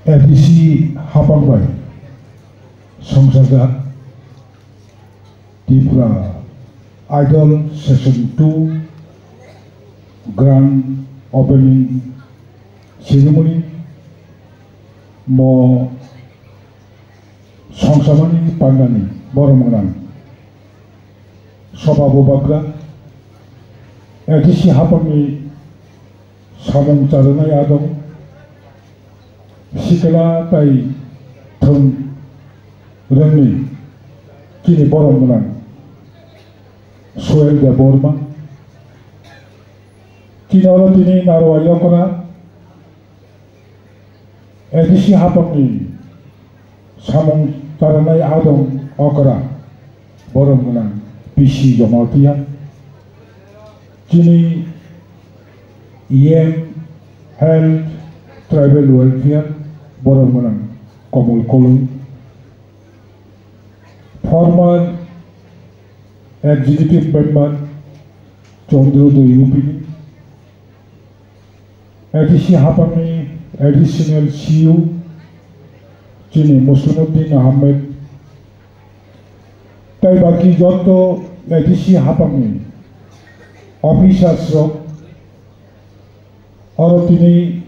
FDC Hapangbai Songsaga Tripura Idol Session 2 Grand Opening Ceremony Mo Songsamani Pandani Boromoran Soba Bobagra FDC Hapangni Samong Charanai Adong Sikala Tai Thung Rani Kini Boromoran Soel de Borma Kinoro Tini Narwa Yokona FDC Hapangni Samong Charanai Adong Okara Boromoran PC Jomaltian Kini EM Health Tribal Welfare Boromoran Komol Kolung Former Executive Member Chondrodo Yupini FDC Hapangni Additional CEO Chini Muslimuddin Ahmed Tai Baki Joto FDC Hapangni Officers Rock Orotini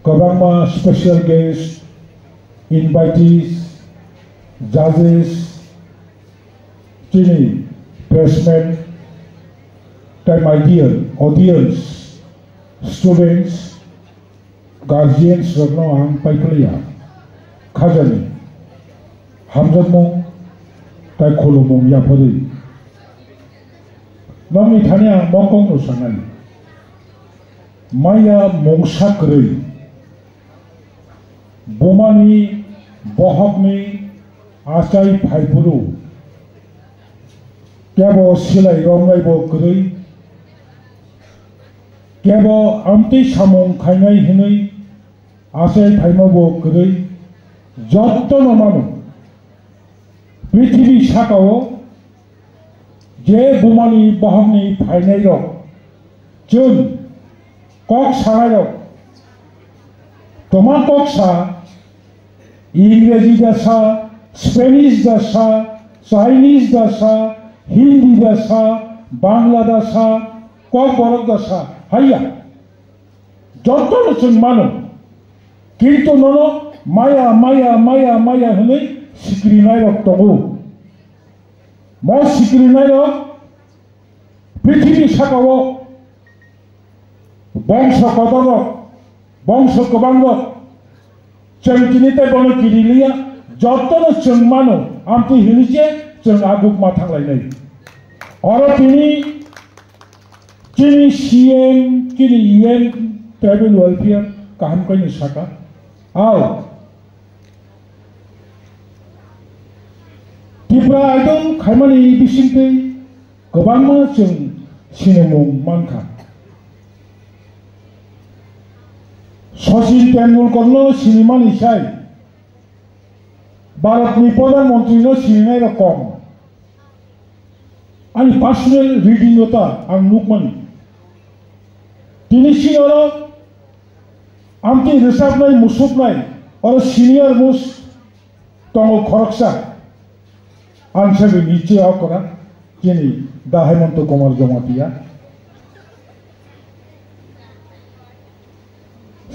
Kabama Special Guest Invitees Judges Chini Pressmen Tai my dear audience Students Guardians Ragno Ang Paiklia Khajani Hamjamong Tai Kolomong Yapodi Nami Tanya Mokong Usangai Maya Mongsakri Bomani Bohakni Asai Paipuru Kebo Silai Romai Bokri Kebo Amti Samong Kainai Hinui Asai Paimo Bokri Jotto Nomano Prithibi Sakao Je Bomani Bohakni Painai Jun Kok Sanayok Toma Koksa English Dasa Spanish Dasa Chinese Dasa Hindi Dasa Bangla Dasa Kok Borok Dasa Haya Joto Nusun Mano Kinto Nono Maya Hune Sikrinayok Togu Mo Sikrinayok Prithibi Sakawo Bangsa Kodoro, Bangsa Kobango, Changkinita Bono Kirilia, Jotono Changmano, Amti Hilije, Chang Aguk Matangai. Orotini, Kini CM, Kini EM, Tribal Welfare, Kahamkani Saka. How? Tripura Idol, Kaimani Bisinte, Kobama Chang Sinemong Manka. Sachin Tendulkar cinema nisai, Bharat ni Pradhanmantri no cinema ra kom. Ani personal reading ota ang nukmani. Tini sinoro amti resap nai musuk nai or senior mus tongo khoraksa ansabi niche akora kini da Hemanto Kumar Jamatia.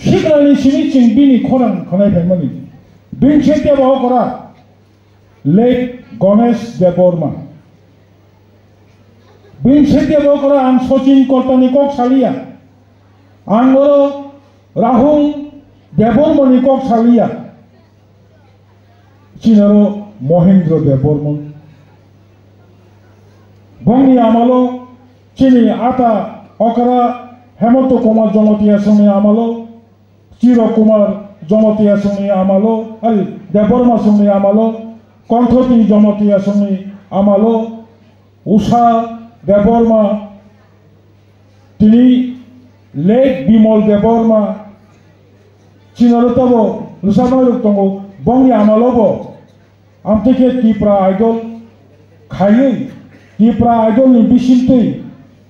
Sigrani sini cingbini korang konai pemani. Binchete bawa kora. Late Ganesh Deborma. Binchete bawa kora ang Sachin Kortani kok salia. Angoro Rahul Debormani kok salia. Chinaro Mohendro Debormon. Bongi amalo chini ata okara Hemanto Kumar Jamatia sami amalo. Chiro Kumar Jamatia Sumi Amalo, Deborma Sumi Amalo, Konthoti Jamatia Sumi Amalo, Usha Deborma, Tini Lake Bimol Deborma, Chinarutabo, Lusama Tongo, Bongi Amalobo, Amteke Tripura Idol, Kayi, Tripura Idol in Bishinte,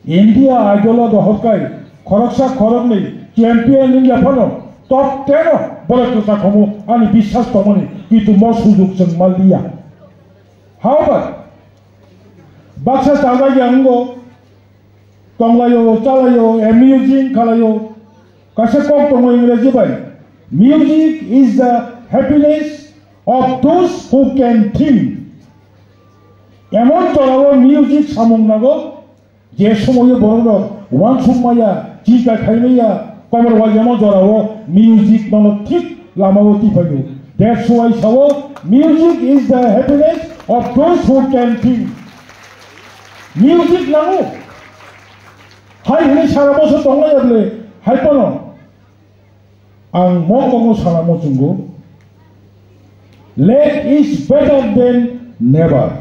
India Idol of the Hokai, Koraksa Korokni, champion in Japano. top 10 boleh kita kamu ani bisas kamu ni itu mau sujuk seng malia. However, baksa taga yang go tonglayo, calayo, amusing kalayo, kasih kau tonglayo English bay. Music is the happiness of those who can think. এমন চলাবো music সামং নাগো যে সময়ে বড় one Sumaiya চিকা খাইনাইয়া কমর Y যেমন জড়াবো music নন ঠিক লামাবতী ফাইল দ্যাটস ওয়াই সাবো music is the happiness of those who can think music নাগো হাই হলে সারা বছর দংলাই যাবলে হাই পান আং ম কম সালামো চুঙ্গো late is better than never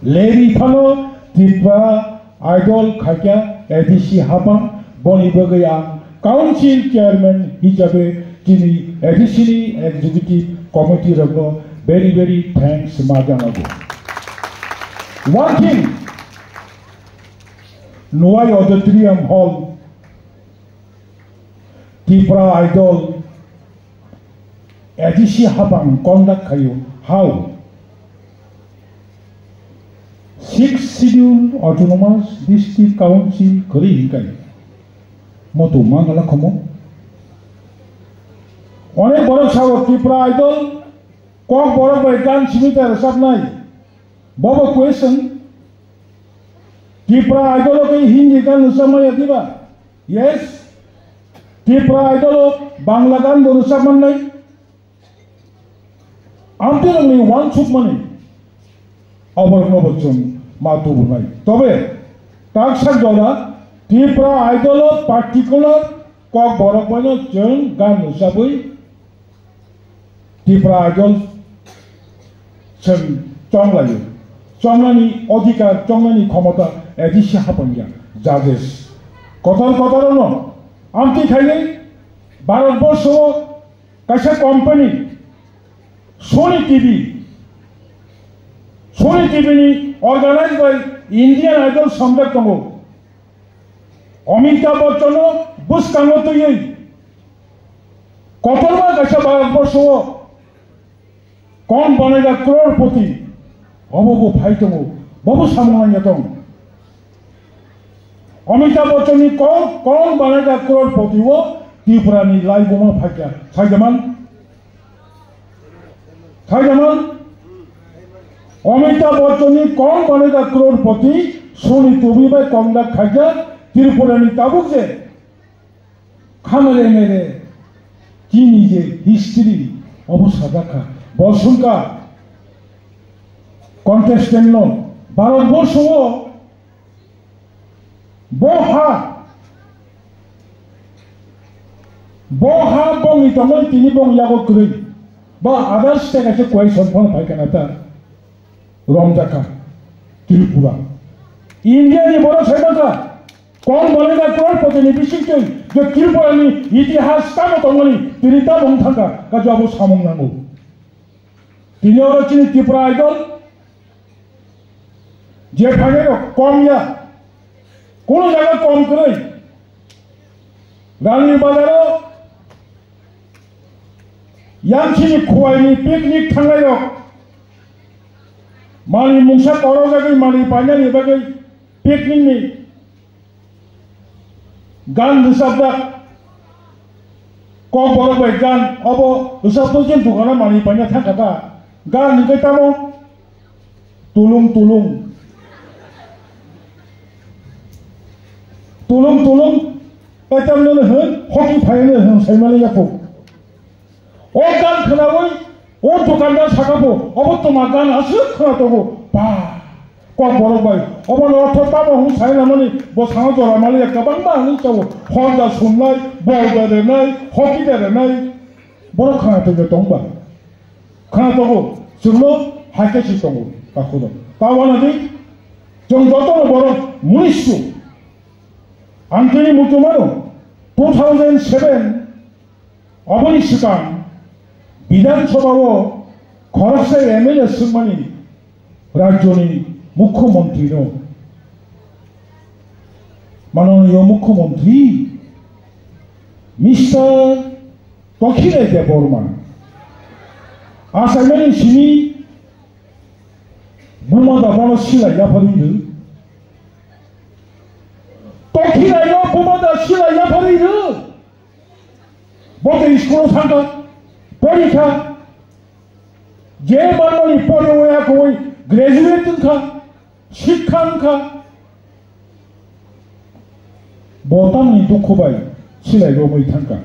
Leri Pano, Tipra, Idol Kaka, ADC Habang, Boni Bagayang, Council Chairman Hijabe, Kini, ADC Executive Committee Rago, very thanks Madanago. One thing, Noai Auditorium Hall, Tipra Idol, ADC Habang, conduct Kayo, how? 6th Scheduled Autonomous District Council kari hikai motu mangala komo onek boro sawo Tripura Idol kok boro bai gan simita resap nai bobo question Tripura Idol ke hindi gan samaya diba yes Tripura Idol bangla gan boru saman nai until only one chuk money over no bachon মাতো নাই তবে তার সাথে Tripura idol particular cock বড় বড় जों গান হিসাबै Tripura idol जों চংলাयो চংলানি অধিকার চংলানি ক্ষমতা এদিশে হাপঙ্গিয়া জাজেস কথার ন আমতি খাইলে ভারতবর্ষ কাছে company Sony TV organized by Indian Idol Samdak Tango. Amitabh Bachchan Bus Kango to ye. Kotorma Gasha Bharatbharsho Kon banega crorepati. Obobo Phaitamo. Bobo Samangatong. Amitabh Bachchan kon banega crorepati wo Tripura ni lai boma phaitya. Thaijaman Amitabh বচ্চনী Kaun Banega Crorepati Sony তুমি বাই কমদা খাইজা ত্রিপুরানি তাবুক যে খামেরে মেরে কি নিজে হিস্ট্রি অবস্থা দেখা বসুনকা কন্টেস্টেন্ট ভারতবর্ষ বহা বঙ্গি তমন তিনি বঙ্গিয়াগো করি বা আদার্স থেকে কয় সম্পন্ন পাইকানাতা রমজাকা ত্রিপুরা ইন্ডিয়ানি বড় সেটা কোন বলেগা ক্রোড়পতি বিশিষ্ট যে ত্রিপুরানি ইতিহাস কামো তমনি তিনি তা বং থাকা গাজাবো সামং নাঙ্গো তিনি অরচিনি ত্রিপুরা আইডল যে ভাগে কমিয়া কোন জায়গা কম করে রানীর বাজারও ইয়াংছিনি খোয়াইনি picnic থাঙ্গাইও Mali mungsa koro jagai mali panjang ni bagai picnic ni gan disabda kok boro bai gan obo disabda jen dukana mali panjang thang kata gan ni kai tamo tulung kai tamno ne hun hoki phayne hun saimale yakko o gan khnawai ও দোকানদার শাখাবো অবত তোমার গান আসে খোলা তবু বা cock বড় ভাই অবন অর্থ তাবো হুম সাই নামনি বসানো জরা মালি একটা বাংলা হানি চাবো হন্দা শুনলাই বল দেরে নাই হকি দেরে নাই বড় খানা থেকে দংবা খানা তবু जोंनो हाइकेसि दङ गाखौदों तावानादि जों যত বড় মুনিশু आंनि मुथुमानो 2007 अबनि सिगां বিধানসভাও খরচে এমএলএ সুমানি রাজ্যনি মুখ্যমন্ত্রী মাননীয় মুখ্যমন্ত্রী Mr. Tokile de Borman. As I mentioned, she Buma da Bono Sila Yaparidu. Tokile no Buma da Sila Yaparidu. Bote Iskuro Santa, Porika, J. Manoli Poro Yakoi, graduate ka, Shikan ka. Botan ni Dukubai, Sila Romo Tanka.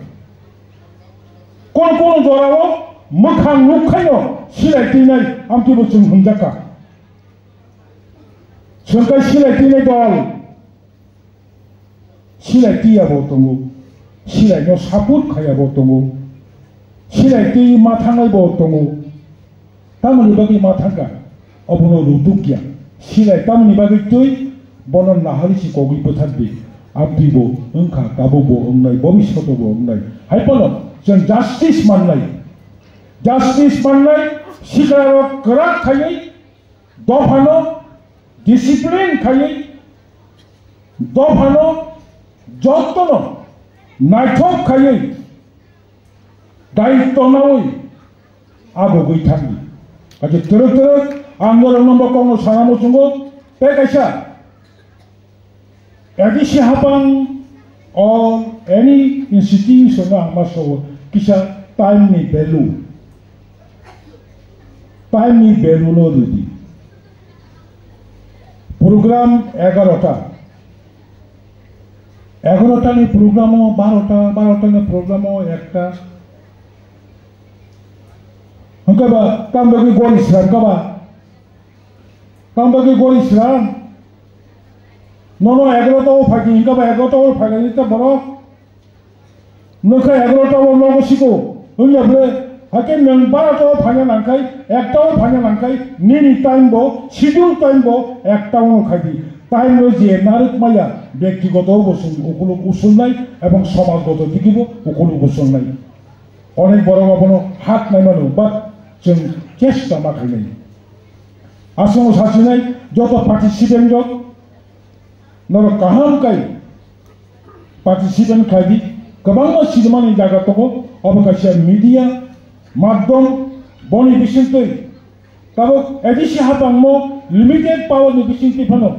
Kon Jorawo. Mukhan Lukayo, Sila Tinay, Amtibusum Hundaka. Sunka Sila Tinay Dol Sila Tia Botongo, Sila no Saput Kaya Botongo, Sila Ti Matanga Botongo, Tamani Bagi Matanga, Obono Ludukia, Sila Tamani Bagi Tui, Bonon Naharisi Kogi Potandi, Amtibo, Unka, Gabobo, Unai, Bomi Sotobo, Unai, Hypono, Jan Justice Manlai. Justice Manlai, Sikaro Karak Kaye, Dofano, Discipline Kaye, Dofano, Jotono, Naito Kaye, Daitonawi, Abu Tangi. As a director, Anglo number Congo Sanamosungo, Pekasha, Adishi Hapan, or any institution, Maso, Kisha, time ni Belu. Time ni beluno dudi. Program 11টা ni program 12টা ni program একটা hangkaba kambagi gol Islam kambagi gol Islam nono 11টা phagi hangkaba 11টা phagi ta boro nokha 11টা logo siko hunyabre Hakin yang barato phanya nangkai, ektao phanya nangkai, nini time bo, schedule time bo, ektao khadi. Time bo je narik maya, ব্যক্তিগত ওগুলো উসুল নাই এবং সমাজগত দিকেও ওগুলো উসুল নাই। অনেক বড় বড় হাত নাই মানুষ, বাট जों চেষ্টা মাথায় নেই। আসলে সাথে নাই যত পার্টিসিপেন্ট যোগ, নর কাহাম কাই পার্টিসিপেন্ট খাইদি, গোबां सिनेमानि जायगा दङ, अबकाशा मिडिया माध्यम बनि बिसिंतै काबो एडिसि हाबांमो लिमिटेड पावर नि बिसिंतै फनो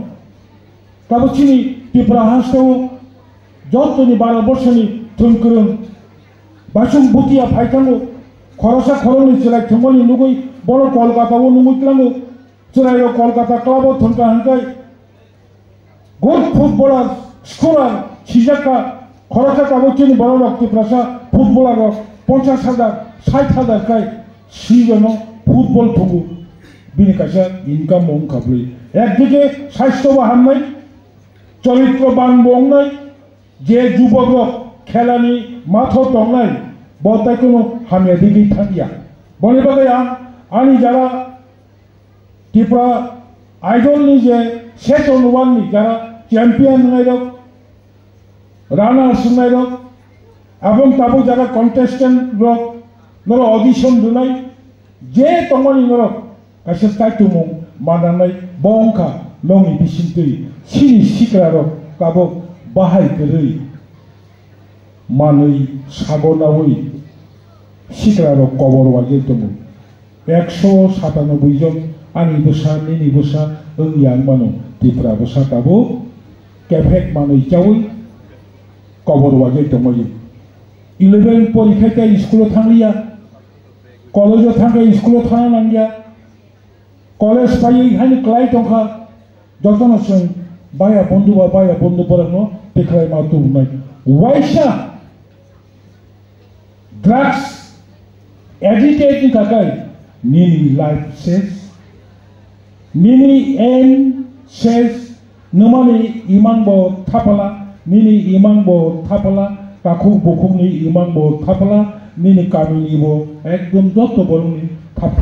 काबो चिनि त्रिपुरा हास्टो जतनि 12 बर्षनि थुनकुरुं बासुं बुतिया फाइथांगो खरसा खरनि चिराय थुमनि नुगै बड़ कलकाताओ नुगैलांगो चिरायो कलकाता क्लाबो थुनका हांकाय गुड फुटबलार स्कोरार सिजाका खरसा काबो चिनि बड़ Tripura footballer 50,000 60,000 kai sijono football thugu bini kaisa income mong khabli ekdike স্বাস্থ্য বাহান্নাই চরিত্রবান বংনাই যে যুবক খেলানি মাথো টংনাই বতাই কোনো হামিয়া দিকে থাকিয়া বলে বাগে আনি যারা ত্রিপুরা আইডলনি যে সেশন 1 নি যারা চ্যাম্পিয়ন নাইরক রানার্স নাইরক এবং তাবো যারা কন্টেস্টেন্ট রক नरो ऑडिशन दुनाई जे तंगनि नरो कासे ताइतुमु मानानै बंखा नंनि बिसिंतै सिनि सिक्रारो काबो बाहाय गरै मानै सागनावै सिक्रारो कबर वाजे दंमु 197 जन आंनि बोसा निनि बोसा ओंयां मानो त्रिपुरा बोसा काबो केफेक मानै जावै कबर वाजे दंमु 11 परीक्षा स्कुल थांलिया कलेज थांगे स्कुल थाना नांगिया कलेज पाई हानि क्लाइ टंका जतन जों बाया बंधु परनो देखलाय मा तुमनाय वाइसा ड्रग्स एडिक्टेड नि थाखाय निनि लाइफ सेस निनि एन सेस नमानि इमान बो थाफाला निनि इमान बो थाफाला काखु बखुनि इमान बो थाफाला Nini kami ibu, ekdom dokter bolong ni tap.